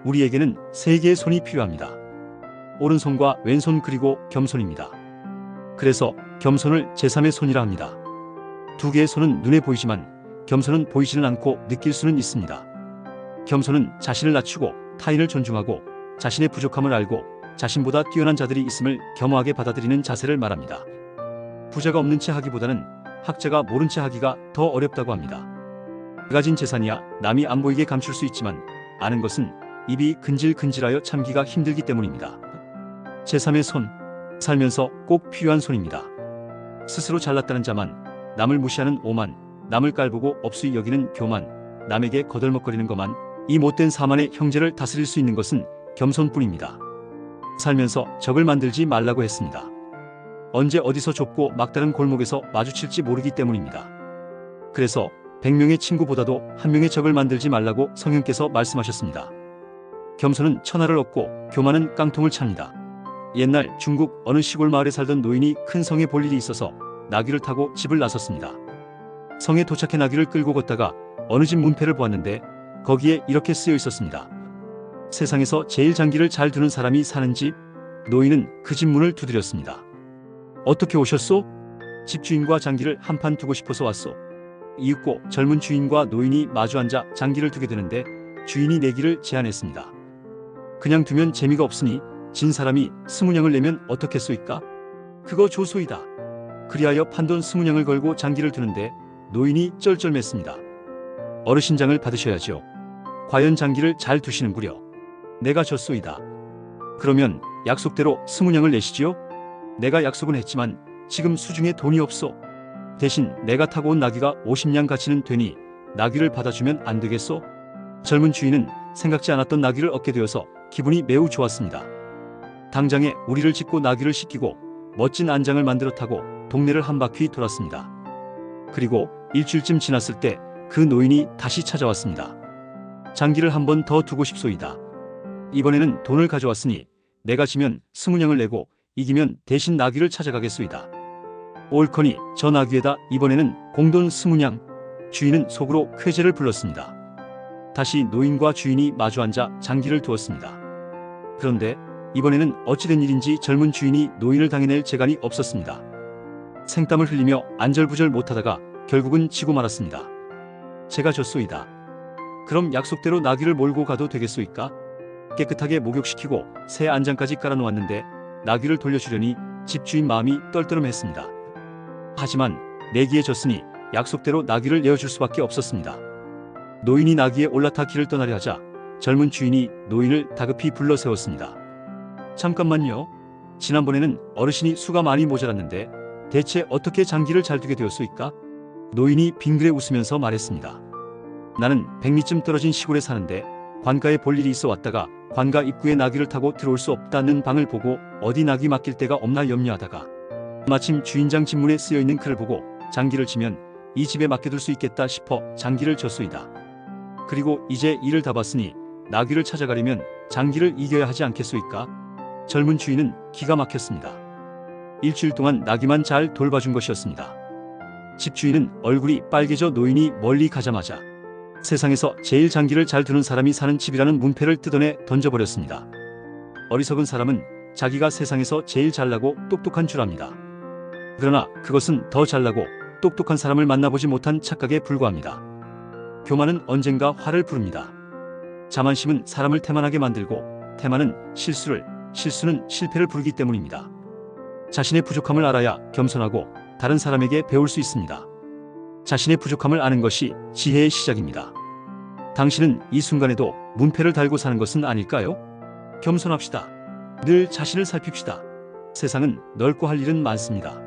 우리에게는 세 개의 손이 필요합니다. 오른손과 왼손 그리고 겸손입니다. 그래서 겸손을 제3의 손이라 합니다. 두 개의 손은 눈에 보이지만 겸손은 보이지는 않고 느낄 수는 있습니다. 겸손은 자신을 낮추고 타인을 존중하고 자신의 부족함을 알고 자신보다 뛰어난 자들이 있음을 겸허하게 받아들이는 자세를 말합니다. 부자가 없는 채 하기보다는 학자가 모른 채 하기가 더 어렵다고 합니다. 가진 재산이야 남이 안 보이게 감출 수 있지만 아는 것은 입이 근질근질하여 참기가 힘들기 때문입니다. 제3의 손, 살면서 꼭 필요한 손입니다. 스스로 잘났다는 자만, 남을 무시하는 오만, 남을 깔보고 업수히 여기는 교만, 남에게 거들먹거리는 것만, 이 못된 사만의 형제를 다스릴 수 있는 것은 겸손뿐입니다. 살면서 적을 만들지 말라고 했습니다. 언제 어디서 좁고 막다른 골목에서 마주칠지 모르기 때문입니다. 그래서 100명의 친구보다도 1명의 적을 만들지 말라고 성령께서 말씀하셨습니다. 겸손은 천하를 얻고 교만은 깡통을 찹니다. 옛날 중국 어느 시골 마을에 살던 노인이 큰 성에 볼 일이 있어서 나귀를 타고 집을 나섰습니다. 성에 도착해 나귀를 끌고 걷다가 어느 집 문패를 보았는데 거기에 이렇게 쓰여 있었습니다. 세상에서 제일 장기를 잘 두는 사람이 사는 집. 노인은 그 집 문을 두드렸습니다. 어떻게 오셨소? 집주인과 장기를 한판 두고 싶어서 왔소. 이윽고 젊은 주인과 노인이 마주 앉아 장기를 두게 되는데 주인이 내기를 제안했습니다. 그냥 두면 재미가 없으니 진 사람이 20냥을 내면 어떻겠소이까? 그거 좋소이다. 그리하여 판돈 20냥을 걸고 장기를 두는데 노인이 쩔쩔맸습니다. 어르신장을 받으셔야죠. 과연 장기를 잘 두시는구려. 내가 졌소이다. 그러면 약속대로 20냥을 내시지요? 내가 약속은 했지만 지금 수중에 돈이 없소. 대신 내가 타고 온 나귀가 50냥 가치는 되니 나귀를 받아주면 안 되겠소? 젊은 주인은 생각지 않았던 나귀를 얻게 되어서 기분이 매우 좋았습니다. 당장에 우리를 짚고 나귀를 싣기고 멋진 안장을 만들어 타고 동네를 한 바퀴 돌았습니다. 그리고 일주일쯤 지났을 때 그 노인이 다시 찾아왔습니다. 장기를 한 번 더 두고 싶소이다. 이번에는 돈을 가져왔으니 내가 지면 20냥을 내고 이기면 대신 나귀를 찾아가겠소이다. 옳거니 저 나귀에다 이번에는 공돈 20냥. 주인은 속으로 쾌재를 불렀습니다. 다시 노인과 주인이 마주 앉아 장기를 두었습니다. 그런데 이번에는 어찌된 일인지 젊은 주인이 노인을 당해낼 재간이 없었습니다. 생땀을 흘리며 안절부절 못하다가 결국은 지고 말았습니다. 제가 졌소이다. 그럼 약속대로 나귀를 몰고 가도 되겠소이까? 깨끗하게 목욕시키고 새 안장까지 깔아놓았는데 나귀를 돌려주려니 집주인 마음이 떨떠름했습니다. 하지만 내기에 졌으니 약속대로 나귀를 내어줄 수밖에 없었습니다. 노인이 나귀에 올라타 길을 떠나려 하자 젊은 주인이 노인을 다급히 불러 세웠습니다. 잠깐만요. 지난번에는 어르신이 수가 많이 모자랐는데 대체 어떻게 장기를 잘 두게 되었소이까? 노인이 빙그레 웃으면서 말했습니다. 나는 100리쯤 떨어진 시골에 사는데 관가에 볼 일이 있어 왔다가 관가 입구에 나귀를 타고 들어올 수 없다는 방을 보고 어디 나귀 맡길 데가 없나 염려하다가 마침 주인장 집문에 쓰여있는 글을 보고 장기를 치면 이 집에 맡겨둘 수 있겠다 싶어 장기를 졌소이다. 그리고 이제 일을 다 봤으니 나귀를 찾아가려면 장기를 이겨야 하지 않겠소이까? 젊은 주인은 기가 막혔습니다. 일주일 동안 나귀만 잘 돌봐준 것이었습니다. 집주인은 얼굴이 빨개져 노인이 멀리 가자마자 세상에서 제일 장기를 잘 두는 사람이 사는 집이라는 문패를 뜯어내 던져버렸습니다. 어리석은 사람은 자기가 세상에서 제일 잘나고 똑똑한 줄 압니다. 그러나 그것은 더 잘나고 똑똑한 사람을 만나보지 못한 착각에 불과합니다. 교만은 언젠가 화를 부릅니다. 자만심은 사람을 태만하게 만들고 태만은 실수는 실패를 부르기 때문입니다. 자신의 부족함을 알아야 겸손하고 다른 사람에게 배울 수 있습니다. 자신의 부족함을 아는 것이 지혜의 시작입니다. 당신은 이 순간에도 문패를 달고 사는 것은 아닐까요? 겸손합시다. 늘 자신을 살핍시다. 세상은 넓고 할 일은 많습니다.